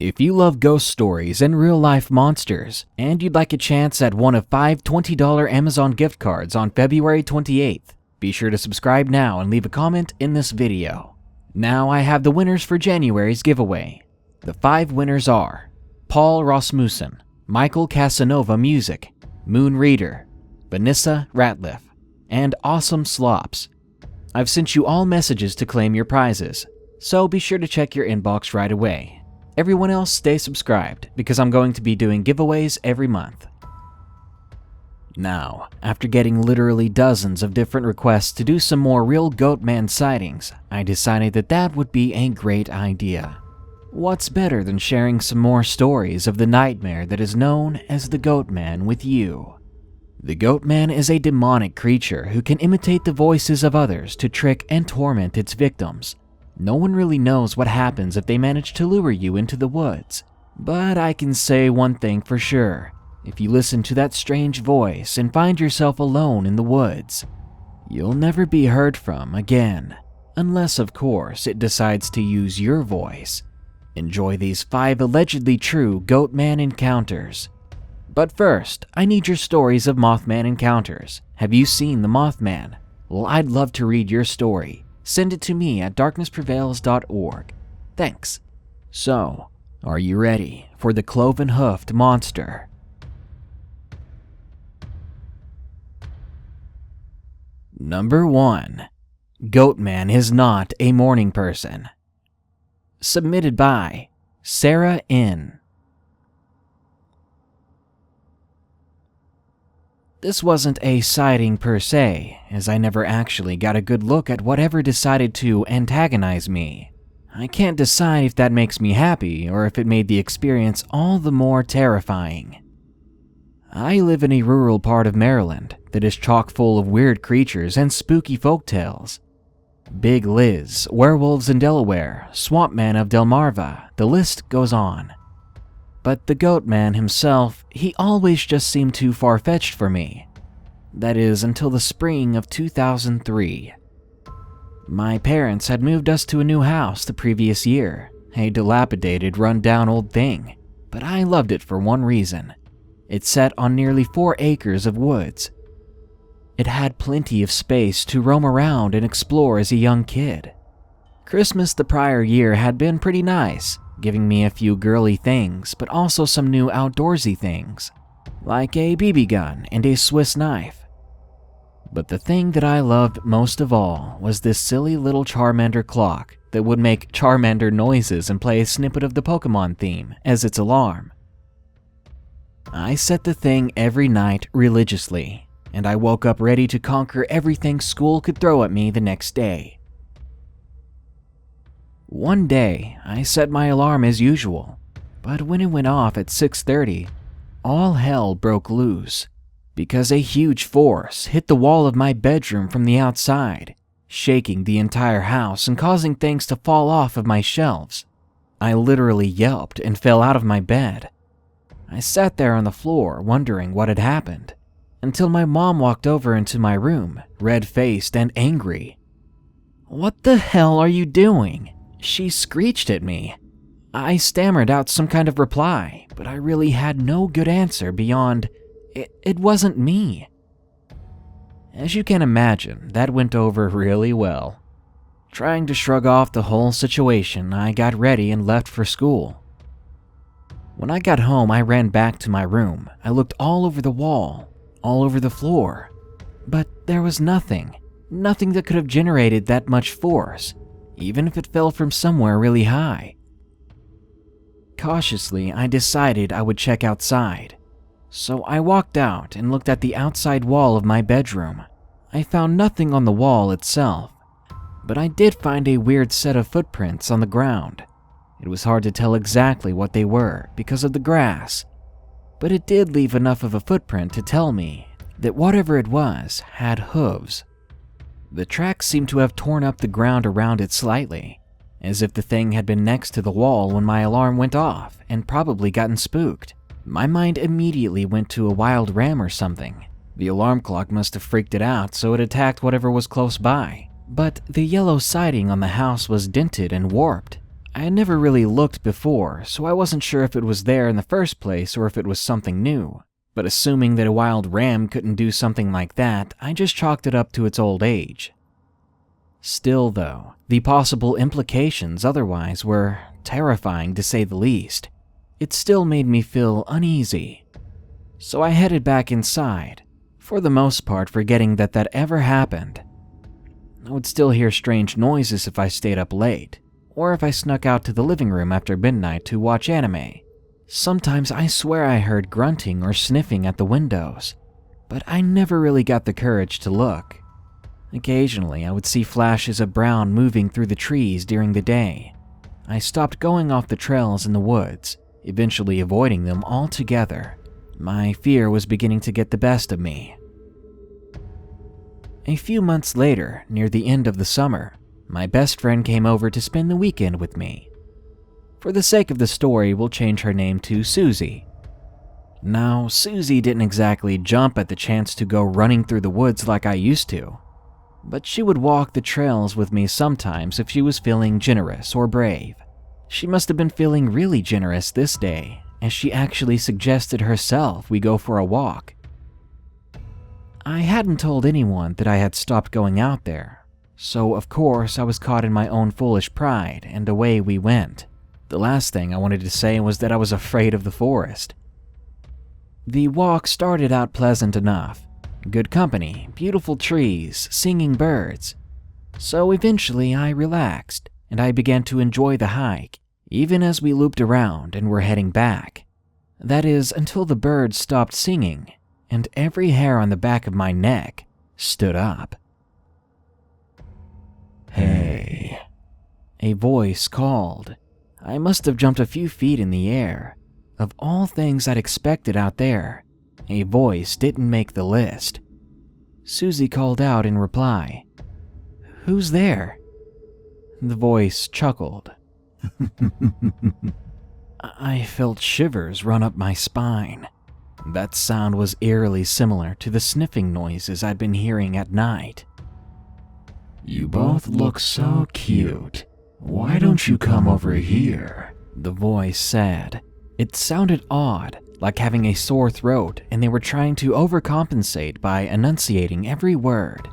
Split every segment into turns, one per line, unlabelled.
If you love ghost stories and real-life monsters, and you'd like a chance at one of 5 $20 Amazon gift cards on February 28th, be sure to subscribe now and leave a comment in this video. Now I have the winners for January's giveaway. The 5 winners are Paul Rasmussen, Michael Casanova Music, Moon Reader, Vanessa Ratliff, and Awesome Slops. I've sent you all messages to claim your prizes, so be sure to check your inbox right away. Everyone else stay subscribed because I'm going to be doing giveaways every month. Now, after getting literally dozens of different requests to do some more real Goatman sightings, I decided that would be a great idea. What's better than sharing some more stories of the nightmare that is known as the Goatman with you? The Goatman is a demonic creature who can imitate the voices of others to trick and torment its victims. No one really knows what happens if they manage to lure you into the woods. But I can say one thing for sure. If you listen to that strange voice and find yourself alone in the woods, you'll never be heard from again. Unless, of course, it decides to use your voice. Enjoy these 5 allegedly true Goatman encounters. But first, I need your stories of Mothman encounters. Have you seen the Mothman? Well, I'd love to read your story. Send it to me at darknessprevails.org. Thanks. So, are you ready for the cloven-hoofed monster? Number 1. Goatman is not a morning person. Submitted by Sarah N. This wasn't a sighting per se, as I never actually got a good look at whatever decided to antagonize me. I can't decide if that makes me happy or if it made the experience all the more terrifying. I live in a rural part of Maryland that is chock full of weird creatures and spooky folktales. Big Liz, werewolves in Delaware, swamp man of Delmarva, the list goes on. But the Goatman himself, he always just seemed too far-fetched for me. That is, until the spring of 2003. My parents had moved us to a new house the previous year, a dilapidated, run-down old thing, but I loved it for one reason. It sat on nearly 4 acres of woods. It had plenty of space to roam around and explore as a young kid. Christmas the prior year had been pretty nice, giving me a few girly things, but also some new outdoorsy things, like a BB gun and a Swiss knife. But the thing that I loved most of all was this silly little Charmander clock that would make Charmander noises and play a snippet of the Pokemon theme as its alarm. I set the thing every night religiously, and I woke up ready to conquer everything school could throw at me the next day. One day, I set my alarm as usual, but when it went off at 6:30, all hell broke loose because a huge force hit the wall of my bedroom from the outside, shaking the entire house and causing things to fall off of my shelves. I literally yelped and fell out of my bed. I sat there on the floor wondering what had happened, until my mom walked over into my room, red-faced and angry. "What the hell are you doing?" she screeched at me. I stammered out some kind of reply, but I really had no good answer beyond, it wasn't me. As you can imagine, that went over really well. Trying to shrug off the whole situation, I got ready and left for school. When I got home, I ran back to my room. I looked all over the wall, all over the floor, but there was nothing that could have generated that much force, even if it fell from somewhere really high. Cautiously, I decided I would check outside. So I walked out and looked at the outside wall of my bedroom. I found nothing on the wall itself, but I did find a weird set of footprints on the ground. It was hard to tell exactly what they were because of the grass, but it did leave enough of a footprint to tell me that whatever it was had hooves. The tracks seemed to have torn up the ground around it slightly, as if the thing had been next to the wall when my alarm went off and probably gotten spooked. My mind immediately went to a wild ram or something. The alarm clock must have freaked it out, so it attacked whatever was close by. But the yellow siding on the house was dented and warped. I had never really looked before, so I wasn't sure if it was there in the first place or if it was something new. But assuming that a wild ram couldn't do something like that, I just chalked it up to its old age. Still though, the possible implications otherwise were terrifying to say the least. It still made me feel uneasy. So I headed back inside, for the most part forgetting that ever happened. I would still hear strange noises if I stayed up late, or if I snuck out to the living room after midnight to watch anime. Sometimes I swear I heard grunting or sniffing at the windows, but I never really got the courage to look. Occasionally, I would see flashes of brown moving through the trees during the day. I stopped going off the trails in the woods, eventually avoiding them altogether. My fear was beginning to get the best of me. A few months later, near the end of the summer, my best friend came over to spend the weekend with me. For the sake of the story, we'll change her name to Susie. Now, Susie didn't exactly jump at the chance to go running through the woods like I used to, but she would walk the trails with me sometimes if she was feeling generous or brave. She must have been feeling really generous this day, as she actually suggested herself we go for a walk. I hadn't told anyone that I had stopped going out there, so of course I was caught in my own foolish pride, and away we went. The last thing I wanted to say was that I was afraid of the forest. The walk started out pleasant enough. Good company, beautiful trees, singing birds. So eventually I relaxed, and I began to enjoy the hike, even as we looped around and were heading back. That is, until the birds stopped singing, and every hair on the back of my neck stood up. "Hey," a voice called. I must have jumped a few feet in the air. Of all things I'd expected out there, a voice didn't make the list. Susie called out in reply, "Who's there?" The voice chuckled. I felt shivers run up my spine. That sound was eerily similar to the sniffing noises I'd been hearing at night. "You both look so cute. Why don't you come over here?" the voice said. It sounded odd, like having a sore throat, and they were trying to overcompensate by enunciating every word.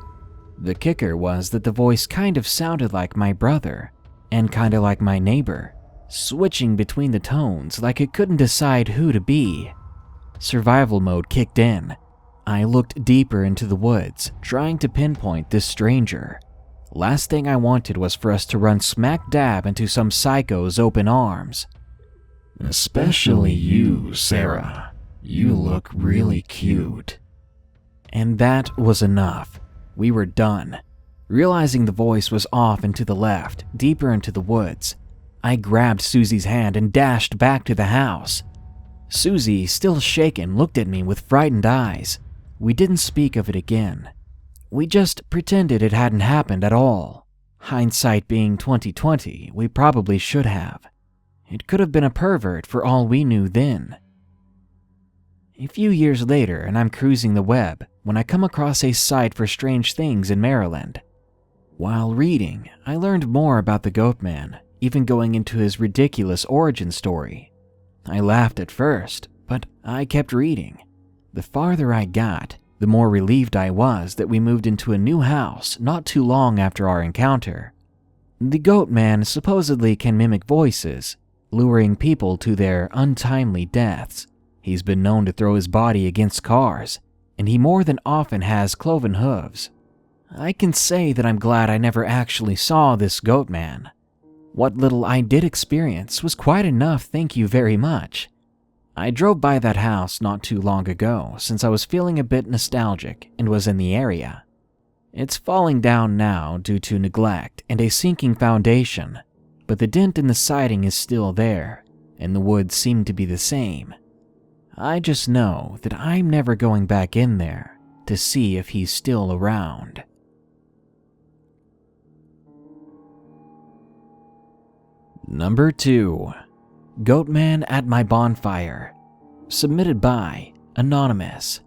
The kicker was that the voice kind of sounded like my brother, and kind of like my neighbor, switching between the tones like it couldn't decide who to be. Survival mode kicked in. I looked deeper into the woods, trying to pinpoint this stranger. Last thing I wanted was for us to run smack dab into some psycho's open arms. "Especially you, Sarah. You look really cute." And that was enough. We were done. Realizing the voice was off and to the left, deeper into the woods, I grabbed Susie's hand and dashed back to the house. Susie, still shaken, looked at me with frightened eyes. We didn't speak of it again. We just pretended it hadn't happened at all. Hindsight being 20/20, we probably should have. It could have been a pervert for all we knew then. A few years later, and I'm cruising the web when I come across a site for strange things in Maryland. While reading, I learned more about the Goatman, even going into his ridiculous origin story. I laughed at first, but I kept reading. The farther I got, the more relieved I was that we moved into a new house not too long after our encounter. The Goatman supposedly can mimic voices, luring people to their untimely deaths. He's been known to throw his body against cars, and he more than often has cloven hooves. I can say that I'm glad I never actually saw this Goatman. What little I did experience was quite enough, thank you very much. I drove by that house not too long ago since I was feeling a bit nostalgic and was in the area. It's falling down now due to neglect and a sinking foundation, but the dent in the siding is still there, and the woods seem to be the same. I just know that I'm never going back in there to see if he's still around. Number 2. Goatman at My Bonfire. Submitted by Anonymous.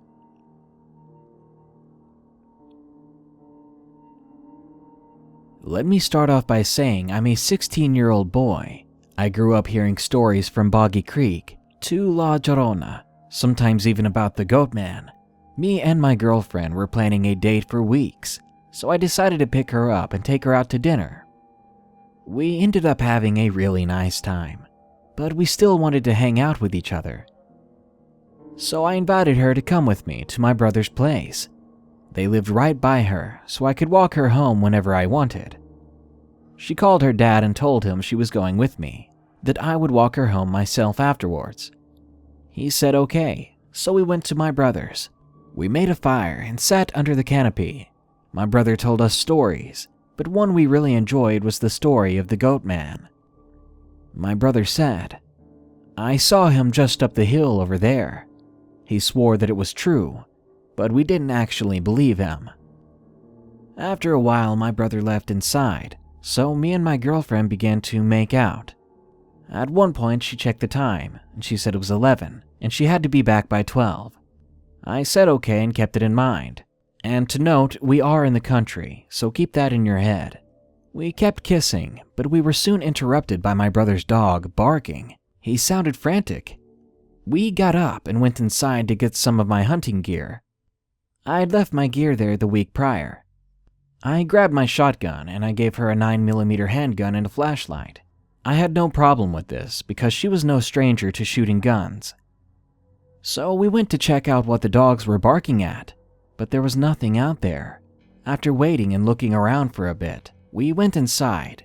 Let me start off by saying I'm a 16-year-old boy, I grew up hearing stories from Boggy Creek to La Llorona, sometimes even about the Goatman. Me and my girlfriend were planning a date for weeks, so I decided to pick her up and take her out to dinner. We ended up having a really nice time, but we still wanted to hang out with each other. So I invited her to come with me to my brother's place. They lived right by her, so I could walk her home whenever I wanted. She called her dad and told him she was going with me, that I would walk her home myself afterwards. He said okay, so we went to my brother's. We made a fire and sat under the canopy. My brother told us stories, but one we really enjoyed was the story of the Goatman. My brother said, "I saw him just up the hill over there." He swore that it was true, but we didn't actually believe him. After a while, my brother left inside, so me and my girlfriend began to make out. At one point, she checked the time, and she said it was 11, and she had to be back by 12. I said okay and kept it in mind. And to note, we are in the country, so keep that in your head. We kept kissing, but we were soon interrupted by my brother's dog barking. He sounded frantic. We got up and went inside to get some of my hunting gear. I'd left my gear there the week prior. I grabbed my shotgun and I gave her a 9mm handgun and a flashlight. I had no problem with this because she was no stranger to shooting guns. So we went to check out what the dogs were barking at, but there was nothing out there. After waiting and looking around for a bit, we went inside.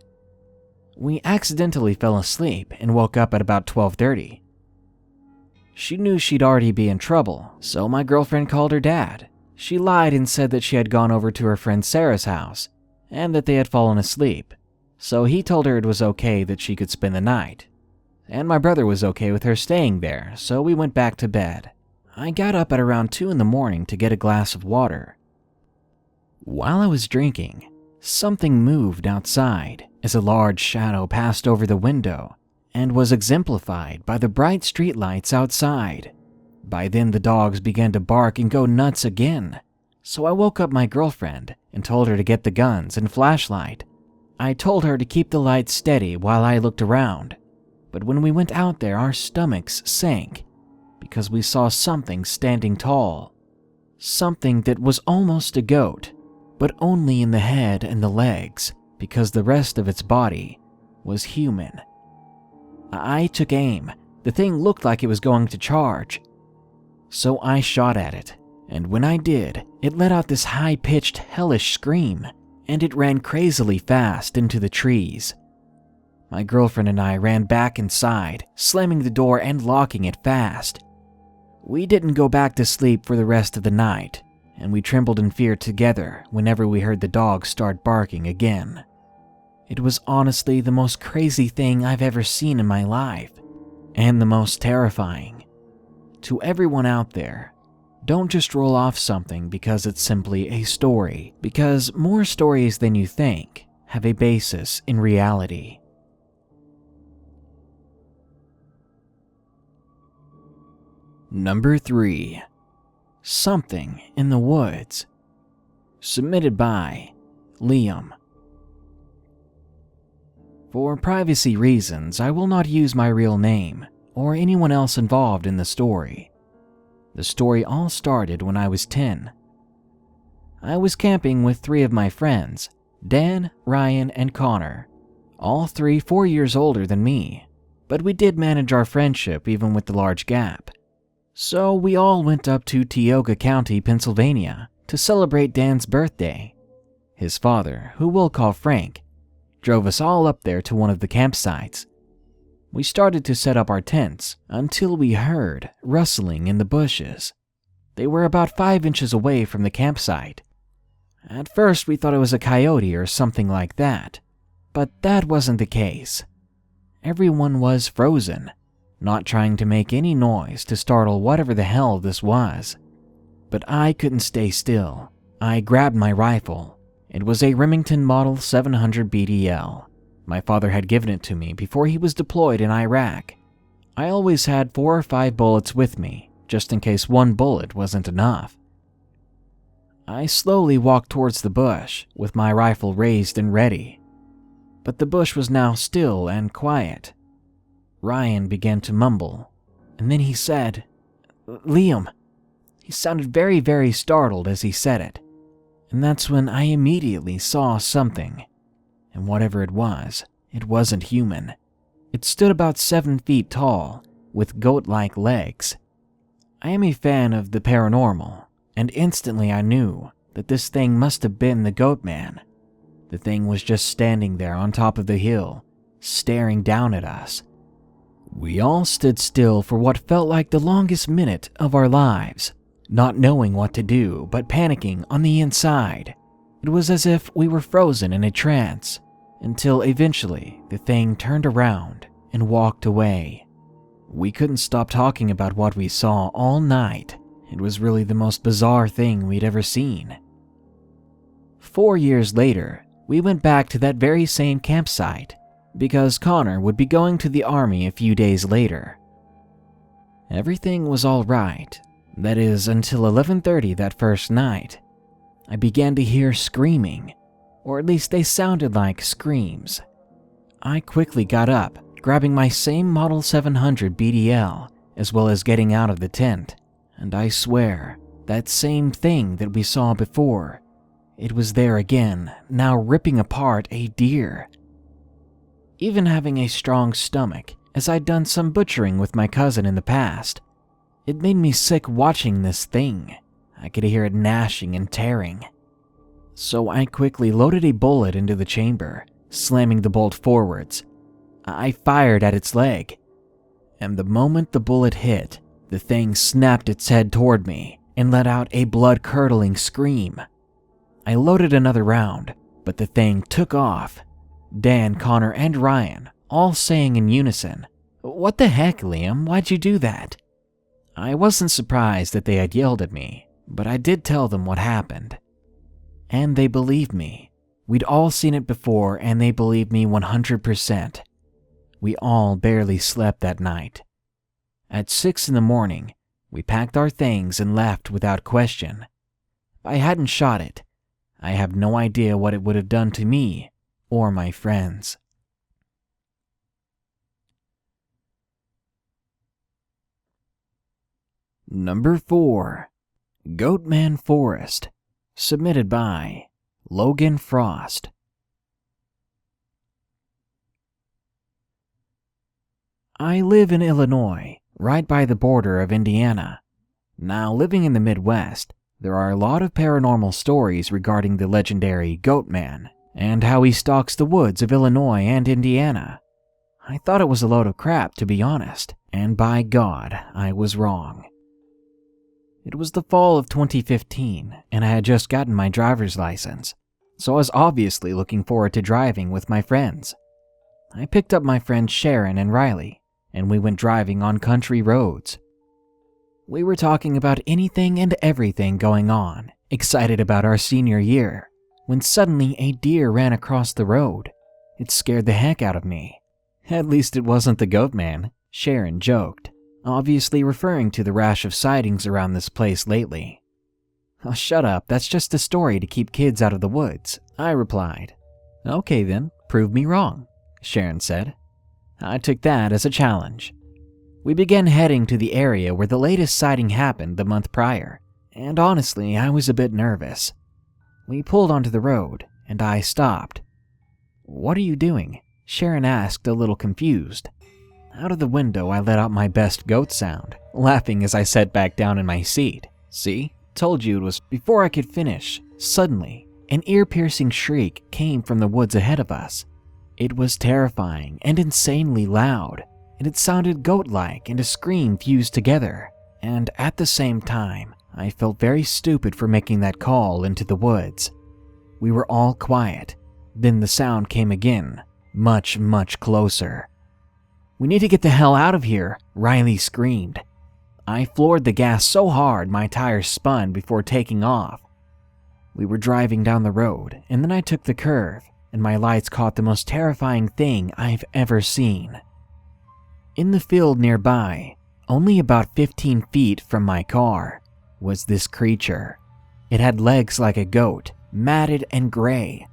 We accidentally fell asleep and woke up at about 12:30. She knew she'd already be in trouble, so my girlfriend called her dad. She lied and said that she had gone over to her friend Sarah's house and that they had fallen asleep, so he told her it was okay that she could spend the night. And my brother was okay with her staying there, so we went back to bed. I got up at around 2 in the morning to get a glass of water. While I was drinking, something moved outside as a large shadow passed over the window and was exemplified by the bright streetlights outside. By then the dogs began to bark and go nuts again, so I woke up my girlfriend and told her to get the guns and flashlight. I told her to keep the lights steady while I looked around, but when we went out there our stomachs sank because we saw something standing tall. Something that was almost a goat, but only in the head and the legs because the rest of its body was human. I took aim. The thing looked like it was going to charge. So I shot at it, and when I did, it let out this high-pitched, hellish scream, and it ran crazily fast into the trees. My girlfriend and I ran back inside, slamming the door and locking it fast. We didn't go back to sleep for the rest of the night, and we trembled in fear together whenever we heard the dogs start barking again. It was honestly the most crazy thing I've ever seen in my life, and the most terrifying. To everyone out there, don't just roll off something because it's simply a story, because more stories than you think have a basis in reality. Number 3. Something in the Woods. Submitted by Liam. For privacy reasons, I will not use my real name or anyone else involved in the story. The story all started when I was 10. I was camping with 3 of my friends, Dan, Ryan, and Connor, all 3 4 years older than me, but we did manage our friendship even with the large gap. So we all went up to Tioga County, Pennsylvania, to celebrate Dan's birthday. His father, who we'll call Frank, drove us all up there to one of the campsites. We started to set up our tents until we heard rustling in the bushes. They were about 5 inches away from the campsite. At first we thought it was a coyote or something like that, but that wasn't the case. Everyone was frozen, not trying to make any noise to startle whatever the hell this was. But I couldn't stay still. I grabbed my rifle. It was a Remington Model 700 BDL. My father had given it to me before he was deployed in Iraq. I always had 4 or 5 bullets with me, just in case one bullet wasn't enough. I slowly walked towards the bush, with my rifle raised and ready. But the bush was now still and quiet. Ryan began to mumble, and then he said, "Liam." He sounded very, very startled as he said it, and that's when I immediately saw something. And whatever it wasn't human. It stood about 7 feet tall, with goat-like legs. I am a fan of the paranormal, and instantly I knew that this thing must have been the Goatman. The thing was just standing there on top of the hill, staring down at us. We all stood still for what felt like the longest minute of our lives, not knowing what to do but panicking on the inside. It was as if we were frozen in a trance, until eventually the thing turned around and walked away. We couldn't stop talking about what we saw all night. It was really the most bizarre thing we'd ever seen. 4 years later, we went back to that very same campsite because Connor would be going to the army a few days later. Everything was all right. That is, until 11:30 that first night. I began to hear screaming, or at least they sounded like screams. I quickly got up, grabbing my same Model 700 BDL, as well as getting out of the tent, and I swear, that same thing that we saw before, it was there again, now ripping apart a deer. Even having a strong stomach, as I'd done some butchering with my cousin in the past, it made me sick watching this thing. I could hear it gnashing and tearing. So I quickly loaded a bullet into the chamber, slamming the bolt forwards. I fired at its leg, and the moment the bullet hit, the thing snapped its head toward me and let out a blood-curdling scream. I loaded another round, but the thing took off. Dan, Connor, and Ryan all saying in unison, "What the heck, Liam? Why'd you do that?" I wasn't surprised that they had yelled at me, but I did tell them what happened. And they believed me. We'd all seen it before, and they believed me 100%. We all barely slept that night. At 6 in the morning, we packed our things and left without question. If I hadn't shot it, I have no idea what it would have done to me or my friends. Number 4. Man Forrest. Submitted by Logan Frost. I live in Illinois, right by the border of Indiana. Now, living in the Midwest, there are a lot of paranormal stories regarding the legendary Goatman and how he stalks the woods of Illinois and Indiana. I thought it was a load of crap, to be honest, and by God, I was wrong. It was the fall of 2015, and I had just gotten my driver's license, so I was obviously looking forward to driving with my friends. I picked up my friends Sharon and Riley, and we went driving on country roads. We were talking about anything and everything going on, excited about our senior year, when suddenly a deer ran across the road. It scared the heck out of me. At least it wasn't the Goatman, Sharon joked, obviously referring to the rash of sightings around this place lately. "Oh, shut up, that's just a story to keep kids out of the woods," I replied. "Okay then, prove me wrong," Sharon said. I took that as a challenge. We began heading to the area where the latest sighting happened the month prior, and honestly, I was a bit nervous. We pulled onto the road, and I stopped. "What are you doing?" Sharon asked, a little confused. Out of the window, I let out my best goat sound, laughing as I sat back down in my seat. "See? Told you it was..." Before I could finish, suddenly, an ear-piercing shriek came from the woods ahead of us. It was terrifying and insanely loud, and it sounded goat-like and a scream fused together. And at the same time, I felt very stupid for making that call into the woods. We were all quiet. Then the sound came again, much, much closer. "We need to get the hell out of here," Riley screamed. I floored the gas so hard my tires spun before taking off. We were driving down the road, and then I took the curve, and my lights caught the most terrifying thing I've ever seen. In the field nearby, only about 15 feet from my car, was this creature. It had legs like a goat, matted and gray.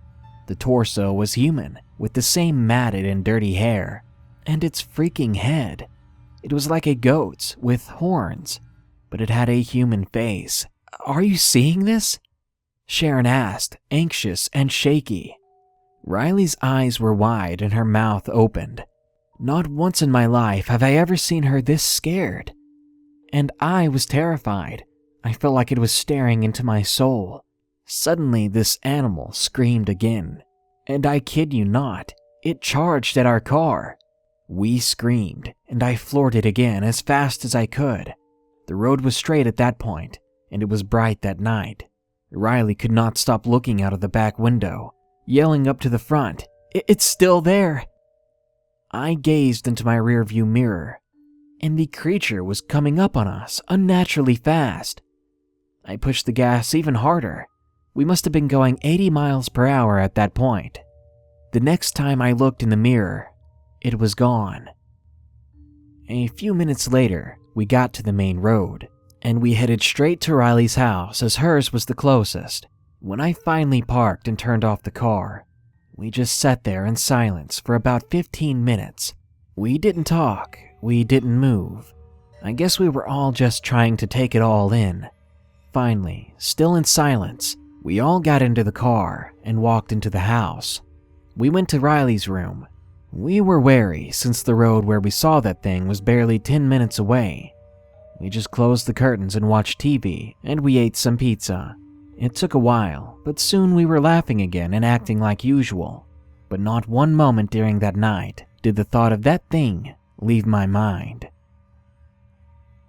The torso was human, with the same matted and dirty hair. And its freaking head. It was like a goat's with horns, but it had a human face. Are you seeing this? Sharon asked, anxious and shaky. Riley's eyes were wide and her mouth opened. Not once in my life have I ever seen her this scared. And I was terrified. I felt like it was staring into my soul. Suddenly, this animal screamed again. And I kid you not, it charged at our car. We screamed, and I floored it again as fast as I could. The road was straight at that point, and it was bright that night. Riley could not stop looking out of the back window, yelling up to the front, "It's still there!" I gazed into my rearview mirror, and the creature was coming up on us unnaturally fast. I pushed the gas even harder. We must have been going 80 miles per hour at that point. The next time I looked in the mirror, it was gone. A few minutes later, we got to the main road, and we headed straight to Riley's house as hers was the closest. When I finally parked and turned off the car, we just sat there in silence for about 15 minutes. We didn't talk, we didn't move. I guess we were all just trying to take it all in. Finally, still in silence, we all got into the car and walked into the house. We went to Riley's room. We were wary since the road where we saw that thing was barely 10 minutes away. We just closed the curtains and watched TV, and we ate some pizza. It took a while, but soon we were laughing again and acting like usual. But not one moment during that night did the thought of that thing leave my mind.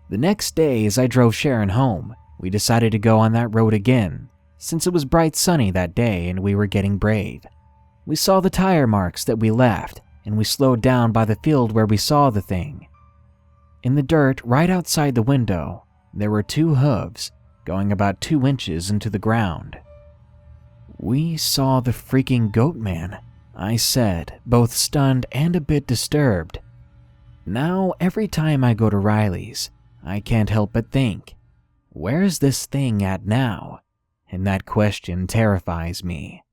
The next day, as I drove Sharon home, we decided to go on that road again, since it was bright sunny that day and we were getting brave. We saw the tire marks that we left, and we slowed down by the field where we saw the thing. In the dirt right outside the window, there were 2 hooves going about 2 inches into the ground. "We saw the freaking Goatman," I said, both stunned and a bit disturbed. Now, every time I go to Riley's, I can't help but think, where is this thing at now? And that question terrifies me.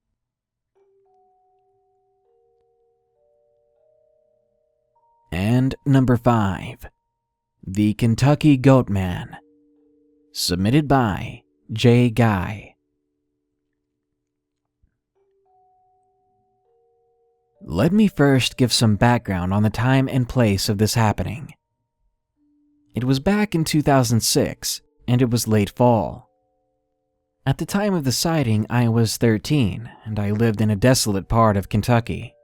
And number 5, The Kentucky Goatman. Submitted by J. Guy. Let me first give some background on the time and place of this happening. It was back in 2006, and it was late fall. At the time of the sighting, I was 13, and I lived in a desolate part of Kentucky.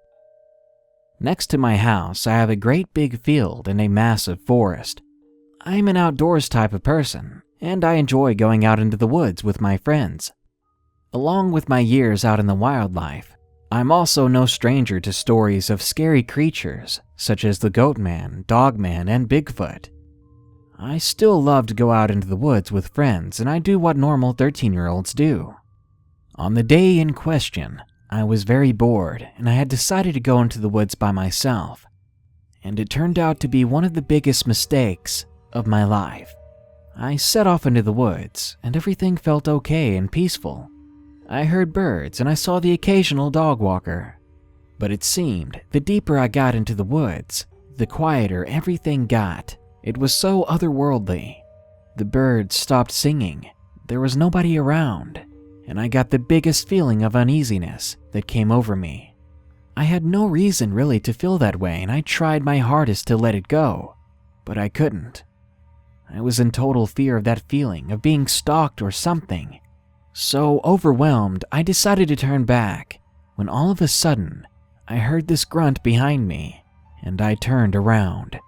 Next to my house, I have a great big field and a massive forest. I'm an outdoors type of person, and I enjoy going out into the woods with my friends. Along with my years out in the wildlife, I'm also no stranger to stories of scary creatures such as the Goatman, Dogman, and Bigfoot. I still love to go out into the woods with friends, and I do what normal 13-year-olds do. On the day in question, I was very bored, and I had decided to go into the woods by myself. And it turned out to be one of the biggest mistakes of my life. I set off into the woods, and everything felt okay and peaceful. I heard birds, and I saw the occasional dog walker. But it seemed the deeper I got into the woods, the quieter everything got. It was so otherworldly. The birds stopped singing. There was nobody around, and I got the biggest feeling of uneasiness that came over me. I had no reason really to feel that way, and I tried my hardest to let it go, but I couldn't. I was in total fear of that feeling of being stalked or something. So overwhelmed, I decided to turn back, when all of a sudden, I heard this grunt behind me, and I turned around.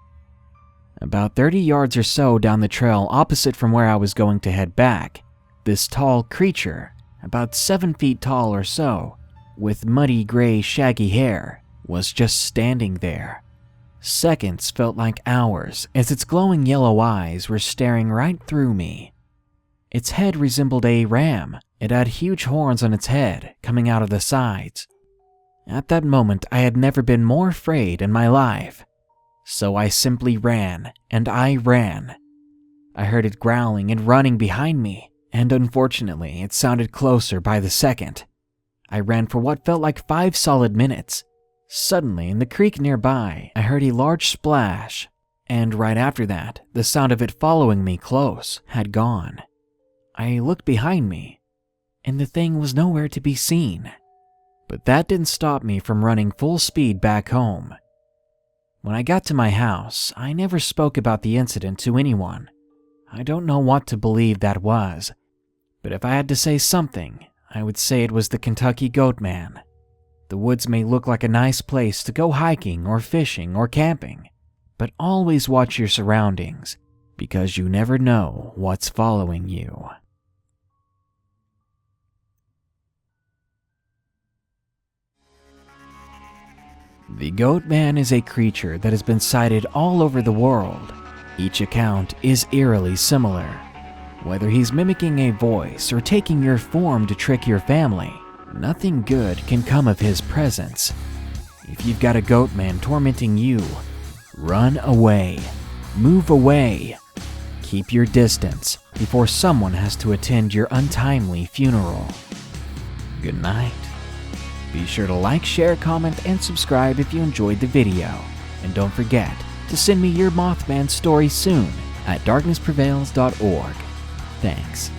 About 30 yards or so down the trail opposite from where I was going to head back, this tall creature, about 7 feet tall or so, with muddy gray shaggy hair, was just standing there. Seconds felt like hours as its glowing yellow eyes were staring right through me. Its head resembled a ram. It had huge horns on its head coming out of the sides. At that moment, I had never been more afraid in my life. So I simply ran, and I ran. I heard it growling and running behind me, and unfortunately, it sounded closer by the second. I ran for what felt like 5 solid minutes. Suddenly, in the creek nearby, I heard a large splash, and right after that, the sound of it following me close had gone. I looked behind me, and the thing was nowhere to be seen. But that didn't stop me from running full speed back home. When I got to my house, I never spoke about the incident to anyone. I don't know what to believe that was, but if I had to say something, I would say it was the Kentucky Goatman. The woods may look like a nice place to go hiking or fishing or camping, but always watch your surroundings, because you never know what's following you. The Goatman is a creature that has been sighted all over the world. Each account is eerily similar. Whether he's mimicking a voice or taking your form to trick your family, nothing good can come of his presence. If you've got a Goatman tormenting you, run away. Move away. Keep your distance before someone has to attend your untimely funeral. Good night. Be sure to like, share, comment, and subscribe if you enjoyed the video. And don't forget to send me your Mothman story soon at darknessprevails.org. Thanks.